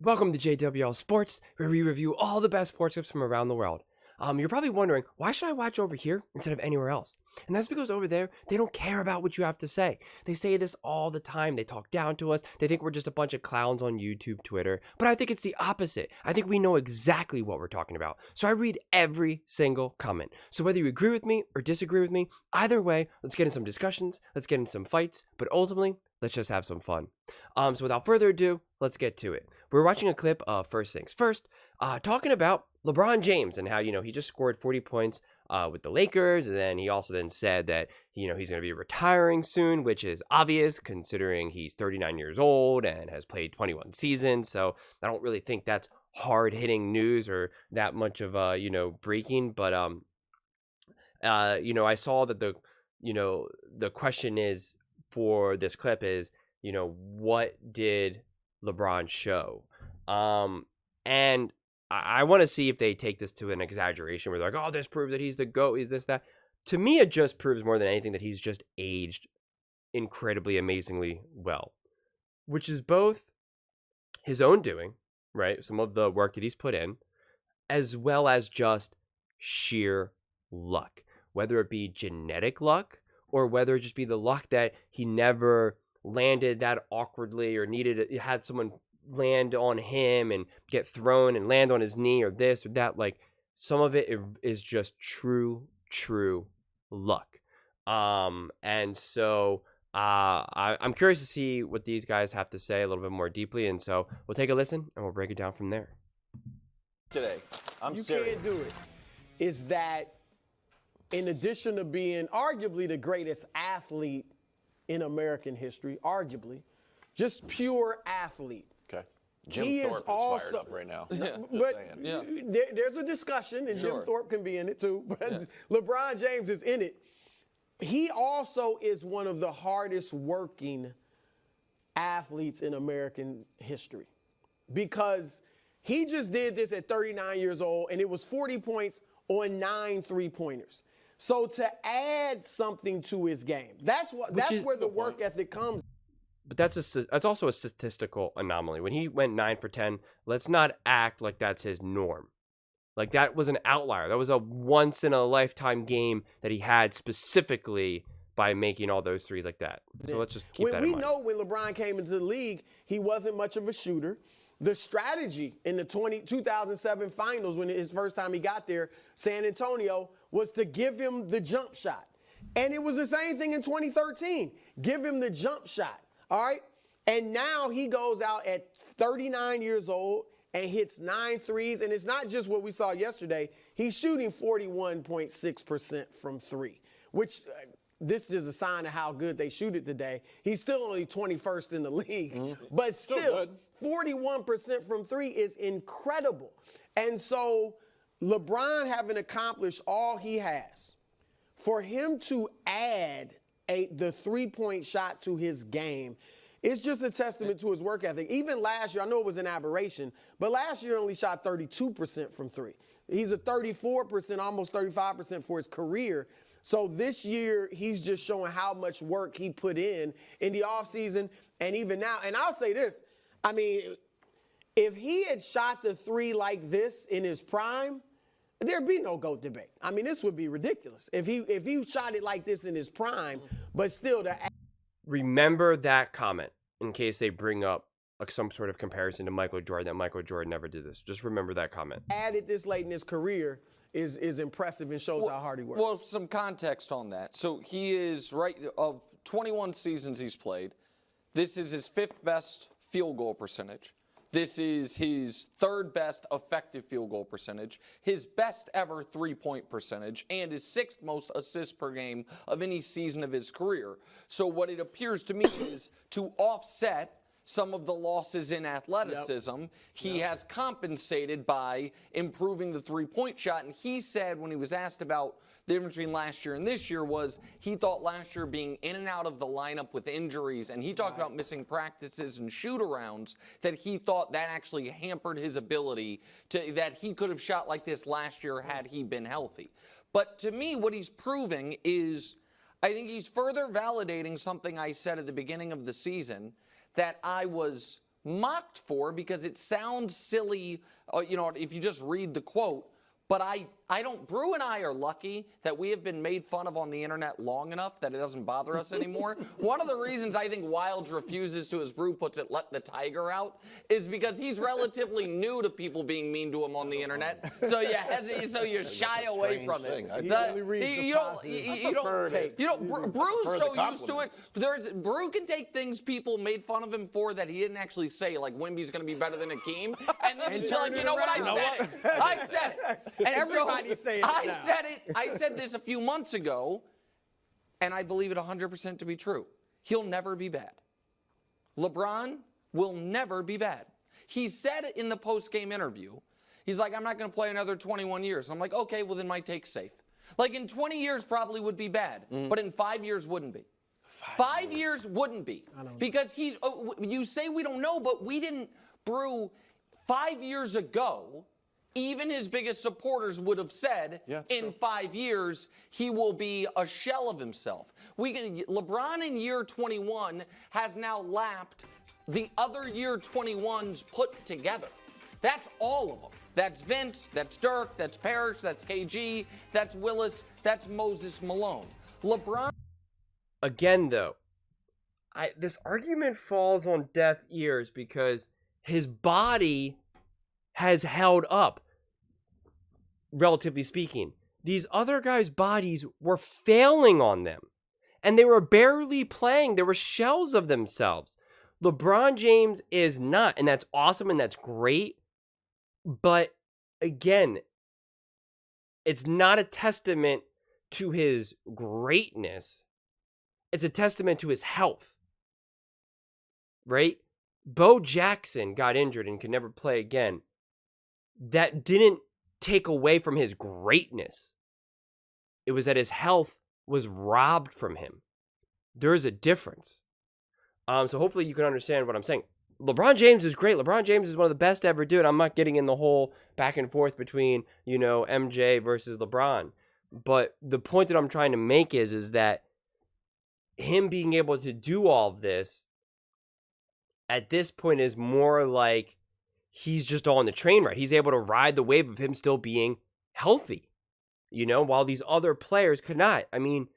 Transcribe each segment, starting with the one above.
Welcome to JWL Sports, where we review all the best sports clips from around the world. You're probably wondering, why should I watch over here instead of anywhere else? And that's because over there, they don't care about what you have to say. They say this all the time. They talk down to us. They think we're just a bunch of clowns on YouTube, Twitter. But I think it's the opposite. I think we know exactly what we're talking about. So I read every single comment. So whether you agree with me or disagree with me, either way, let's get in some discussions. Let's get in some fights. But ultimately, let's just have some fun. So without further ado, let's get to it. We're watching a clip of First Things First, talking about LeBron James and how, he just scored 40 points with the Lakers. And then he also then said that, he's going to be retiring soon, which is obvious considering he's 39 years old and has played 21 seasons. So I don't really think that's hard-hitting news or that much of, breaking. But, I saw that the question is for this clip is, what did LeBron show? And I want to see if they take this to an exaggeration where they're like, oh, this proves that he's the GOAT, is this, that. To me, it just proves more than anything that he's just aged incredibly, amazingly well, which is both his own doing, right? Some of the work that he's put in, as well as just sheer luck, whether it be genetic luck or whether it just be the luck that he never landed that awkwardly or had someone land on him and get thrown and land on his knee or this or that. Like, some of it is just true luck. And so I'm curious to see what these guys have to say a little bit more deeply. And so we'll take a listen and we'll break it down from there. Today, I'm serious. You can't do it. Is that in addition to being arguably the greatest athlete in American history, arguably, just pure athlete. Okay. Jim Thorpe is fired up right now. There's a discussion, and Jim Thorpe can be in it too, but LeBron James is in it. He also is one of the hardest working athletes in American history because he just did this at 39 years old, and it was 40 points on 9 3-pointers. So to add something to his game, that's where the work ethic comes. But that's also a statistical anomaly. When he went 9 for 10, let's not act like that's his norm. Like, that was an outlier. That was a once-in-a-lifetime game that he had specifically by making all those threes like that. So let's just keep that in mind. We know when LeBron came into the league, he wasn't much of a shooter. The strategy in the 2007 finals, when his first time he got there, San Antonio, was to give him the jump shot. And it was the same thing in 2013. Give him the jump shot. All right? And now he goes out at 39 years old and hits 9 threes. And it's not just what we saw yesterday. He's shooting 41.6% from three, which this is a sign of how good they shoot it today. He's still only 21st in the league. But still 41% from three is incredible. And so LeBron, having accomplished all he has, for him to add the three-point shot to his game, it's just a testament to his work ethic. Even last year, I know it was an aberration, but last year only shot 32% from three. He's a 34%, almost 35% for his career. So this year, he's just showing how much work he put in the offseason and even now. And I'll say this. I mean, if he had shot the three like this in his prime, there'd be no GOAT debate. I mean, this would be ridiculous if he shot it like this in his prime, but still to remember that comment in case they bring up some sort of comparison to Michael Jordan, that Michael Jordan never did this. Just remember that comment. Added this late in his career is impressive and shows how hard he works. Well, some context on that. So he is, right, of 21 seasons he's played, this is his 5th best field goal percentage. This is his 3rd best effective field goal percentage, his best ever three-point percentage, and his 6th most assists per game of any season of his career. So what it appears to me is to offset some of the losses in athleticism, he has compensated by improving the three-point shot. And he said when he was asked about the difference between last year and this year was he thought last year being in and out of the lineup with injuries, and he talked about missing practices and shoot-arounds, that he thought that actually hampered his ability that he could have shot like this last year had he been healthy. But to me, what he's proving is, I think he's further validating something I said at the beginning of the season, that I was mocked for because it sounds silly, if you just read the quote. But I don't, Brew and I are lucky that we have been made fun of on the internet long enough that it doesn't bother us anymore. One of the reasons I think Wildes refuses to, as Brew puts it, let the tiger out, is because he's relatively new to people being mean to him on the internet. So you shy away from it. Brew's so used to it. Brew can take things people made fun of him for that he didn't actually say, like Wemby's going to be better than Hakeem, and then just be like, you know what, I said it. And everybody's saying it now. I said this a few months ago, and I believe it 100% to be true. He'll never be bad. LeBron will never be bad. He said in the post-game interview, he's like, I'm not going to play another 21 years. I'm like, okay, well, then my take's safe. Like, in 20 years probably would be bad, but in 5 years wouldn't be. 5 years wouldn't be. Because you say we don't know, but we didn't Brew 5 years ago. Even his biggest supporters would have said, in 5 years, he will be a shell of himself. LeBron in year 21 has now lapped the other year 21s put together. That's all of them. That's Vince, that's Dirk, that's Parrish, that's KG, that's Willis, that's Moses Malone. LeBron. Again, though, this argument falls on deaf ears because his body has held up. Relatively speaking, these other guys' bodies were failing on them, and they were barely playing. They were shells of themselves. LeBron James is not, and that's awesome and that's great. But again, it's not a testament to his greatness. It's a testament to his health, right? Bo Jackson got injured and could never play again. That didn't take away from his greatness. It was that his health was robbed from him. There's a difference. So hopefully you can understand what I'm saying. LeBron James is great. LeBron James is one of the best to ever do it. I'm not getting in the whole back and forth between, MJ versus LeBron. But the point that I'm trying to make is that him being able to do all of this at this point is more like he's just on the train ride. He's able to ride the wave of him still being healthy, while these other players could not. I mean,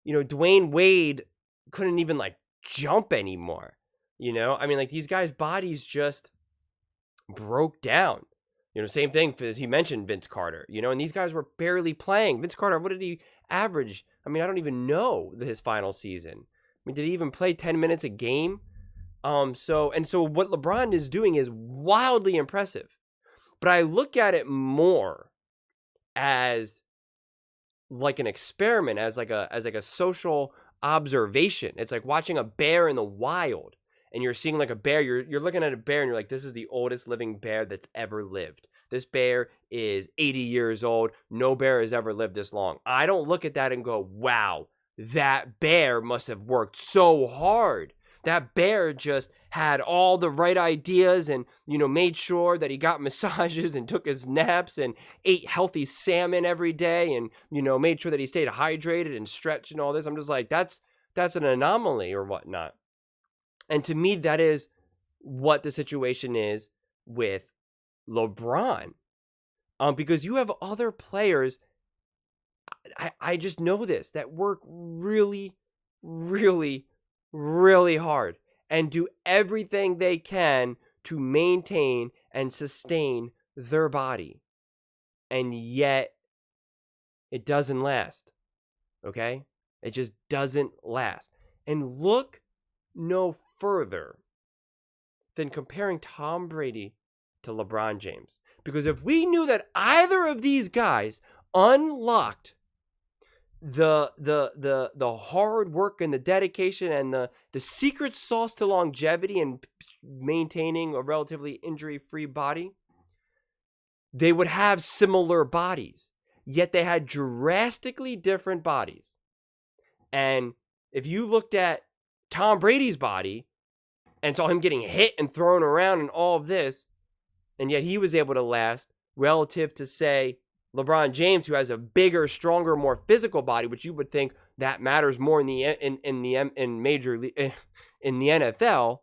Dwayne Wade couldn't even jump anymore. These guys' bodies just broke down. Same thing as he mentioned Vince Carter, and these guys were barely playing. Vince Carter, what did he average? I mean, I don't even know his final season. I mean, did he even play 10 minutes a game? So what LeBron is doing is wildly impressive, but I look at it more as like an experiment, as like a social observation. It's like watching a bear in the wild, and you're seeing a bear. You're looking at a bear, and you're like, this is the oldest living bear that's ever lived. This bear is 80 years old. No bear has ever lived this long. I don't look at that and go, wow, that bear must have worked so hard. That bear just had all the right ideas and, made sure that he got massages and took his naps and ate healthy salmon every day and, made sure that he stayed hydrated and stretched and all this. I'm just like, that's an anomaly or whatnot. And to me, that is what the situation is with LeBron. Because you have other players, I just know this, that work really, really, really hard and do everything they can to maintain and sustain their body. And yet it doesn't last. Okay? It just doesn't last. And look no further than comparing Tom Brady to LeBron James. Because if we knew that either of these guys unlocked the hard work and the dedication and the secret sauce to longevity and maintaining a relatively injury-free body, they would have similar bodies. Yet they had drastically different bodies. And if you looked at Tom Brady's body and saw him getting hit and thrown around and all of this, and yet he was able to last relative to, say, LeBron James, who has a bigger, stronger, more physical body, which you would think that matters more in the NFL.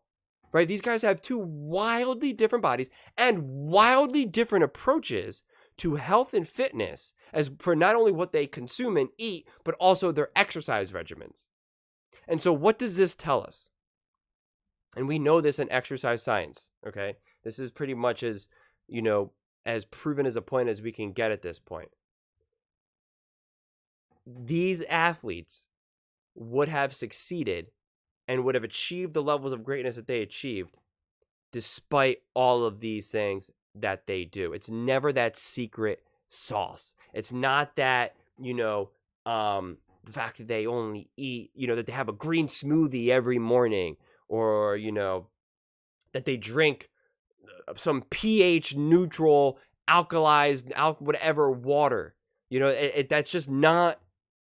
right? These guys have two wildly different bodies and wildly different approaches to health and fitness as for not only what they consume and eat, but also their exercise regimens. And so what does this tell us? And we know this in exercise science, okay? This is pretty much as, as proven as a point as we can get at this point. These athletes would have succeeded and would have achieved the levels of greatness that they achieved despite all of these things that they do. It's never that secret sauce. It's not that, the fact that they only eat, that they have a green smoothie every morning, or, that they drink some pH neutral, alkalized, whatever water. That's just not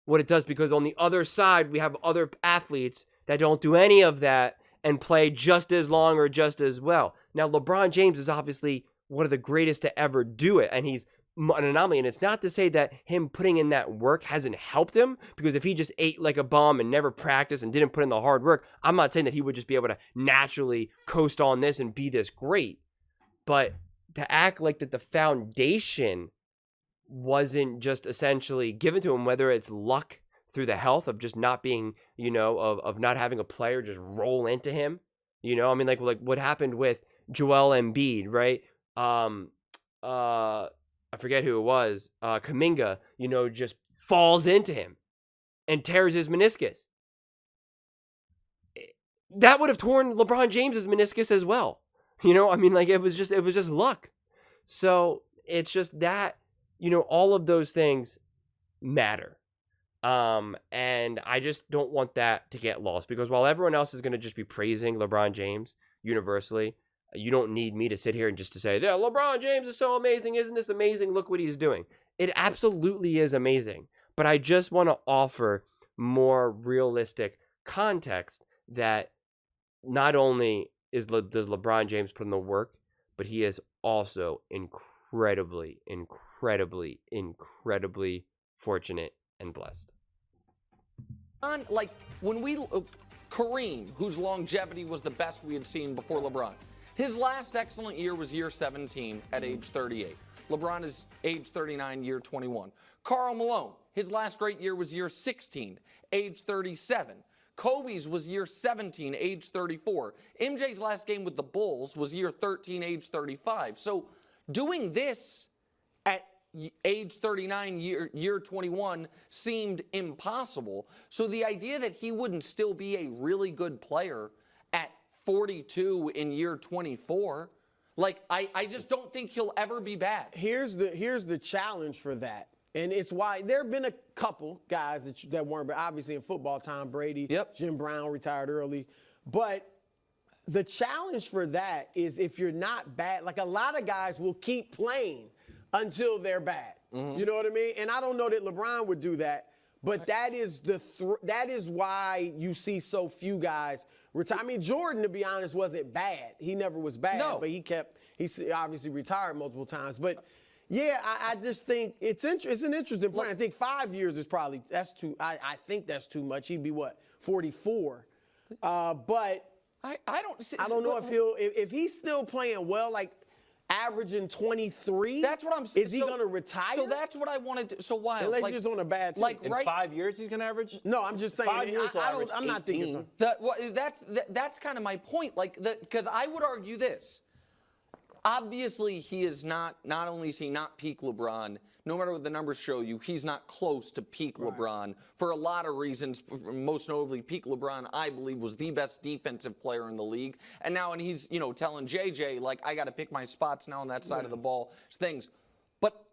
what it does, because on the other side, we have other athletes that don't do any of that and play just as long or just as well. Now, LeBron James is obviously one of the greatest to ever do it, and he's an anomaly. And it's not to say that him putting in that work hasn't helped him, because if he just ate like a bum and never practiced and didn't put in the hard work, I'm not saying that he would just be able to naturally coast on this and be this great. But to act like that the foundation wasn't just essentially given to him, whether it's luck through the health of just not being, of not having a player just roll into him, like what happened with Joel Embiid, right? I forget who it was, Kuminga, just falls into him and tears his meniscus. That would have torn LeBron James's meniscus as well. It was just luck. So it's just that, all of those things matter. And I just don't want that to get lost, because while everyone else is going to just be praising LeBron James universally, you don't need me to sit here and just to say, yeah, LeBron James is so amazing. Isn't this amazing? Look what he's doing. It absolutely is amazing. But I just want to offer more realistic context that not only does LeBron James put in the work, but he is also incredibly fortunate and blessed. Like when Kareem, whose longevity was the best we had seen before LeBron, his last excellent year was year 17 at age 38. LeBron is age 39, year 21. Karl Malone, his last great year was year 16, age 37. Kobe's was year 17, age 34. MJ's last game with the Bulls was year 13, age 35. So doing this at age 39, year 21 seemed impossible. So the idea that he wouldn't still be a really good player at 42 in year 24, I just don't think he'll ever be bad. Here's the challenge for that. And it's why there have been a couple guys that weren't, but obviously in football, Tom Brady, Jim Brown retired early. But the challenge for that is if you're not bad, like a lot of guys will keep playing until they're bad. Mm-hmm. You know what I mean? And I don't know that LeBron would do that, but that is that is why you see so few guys retire. I mean, Jordan, to be honest, wasn't bad. He never was bad, but he obviously retired multiple times. But yeah, I just think it's an interesting point. I think 5 years is probably I think that's too much. He'd be what, 44? But I don't know if he's still playing well, like averaging 23. That's what I'm saying. Is he going to retire? So that's what I wanted to. So why? Unless he's on a bad team. In 5 years, he's going to average? No, I'm just saying. 5 years, I'm not thinking. That's kind of my point. Because I would argue this. Obviously, he is not only is he not peak LeBron, no matter what the numbers show you, he's not close to peak LeBron for a lot of reasons. Most notably, peak LeBron, I believe, was the best defensive player in the league. And he's, telling JJ, I got to pick my spots now on that side of the ball, things. But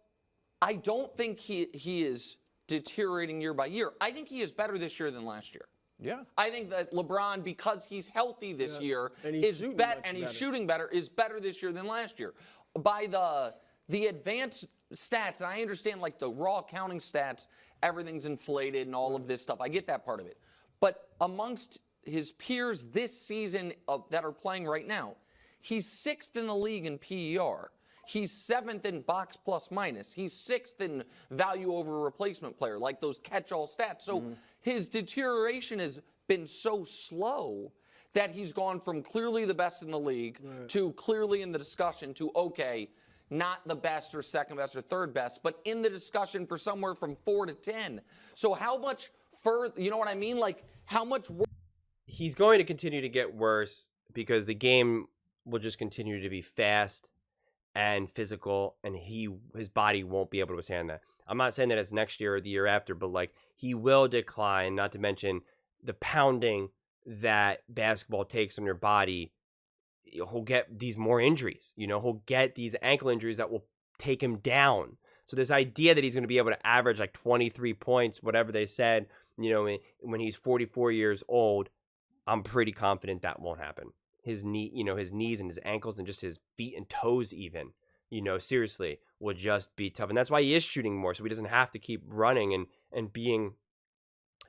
I don't think he is deteriorating year by year. I think he is better this year than last year. Yeah. I think that LeBron, because he's healthy this year, he's shooting better, is better this year than last year. By the advanced stats, and I understand the raw counting stats, everything's inflated and all of this stuff. I get that part of it. But amongst his peers this season that are playing right now, he's 6th in the league in PER. He's 7th in box plus minus. He's 6th in value over replacement player, those catch-all stats. So his deterioration has been so slow that he's gone from clearly the best in the league to clearly in the discussion to, okay, not the best or second best or third best, but in the discussion for somewhere from 4 to 10. So how much further, you know what I mean? Like, how much worse? He's going to continue to get worse because the game will just continue to be fast and physical, and his body won't be able to withstand that. I'm not saying that it's next year or the year after, but like he will decline, not to mention the pounding that basketball takes on your body. He'll get these more injuries, he'll get these ankle injuries that will take him down. So this idea that he's going to be able to average like 23 points, whatever they said, when he's 44 years old, I'm pretty confident that won't happen. His his knees and his ankles and just his feet and toes even, seriously, will just be tough. And that's why he is shooting more, so he doesn't have to keep running and being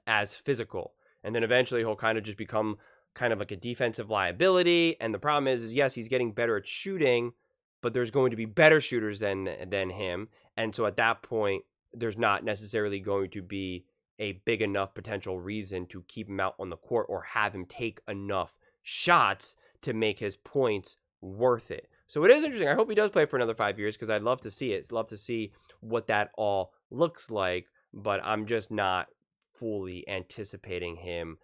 as physical. And then eventually he'll kind of just become kind of like a defensive liability. And the problem is yes, he's getting better at shooting, but there's going to be better shooters than him. And so at that point, there's not necessarily going to be a big enough potential reason to keep him out on the court or have him take enough shots to make his points worth it. So it is interesting. I hope he does play for another 5 years because I'd love to see it. I'd love to see what that all looks like, but I'm just not fully anticipating him,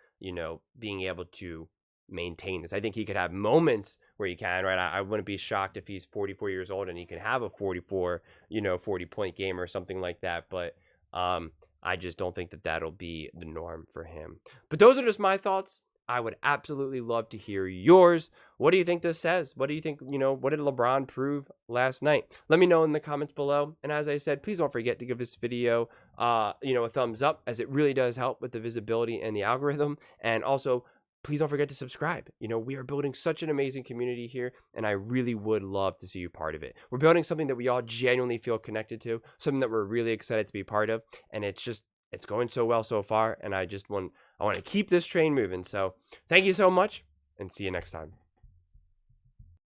being able to maintain this. I think he could have moments where he can, right? I wouldn't be shocked if he's 44 years old and he can have a 40-point game or something like that, but I just don't think that that'll be the norm for him. But those are just my thoughts. I would absolutely love to hear yours. What do you think this says? What do you think, what did LeBron prove last night? Let me know in the comments below. And as I said, please don't forget to give this video, a thumbs up, as it really does help with the visibility and the algorithm. And also, please don't forget to subscribe. We are building such an amazing community here, and I really would love to see you part of it. We're building something that we all genuinely feel connected to, something that we're really excited to be part of, and it's going so well so far, and I want to keep this train moving. So thank you so much, and see you next time.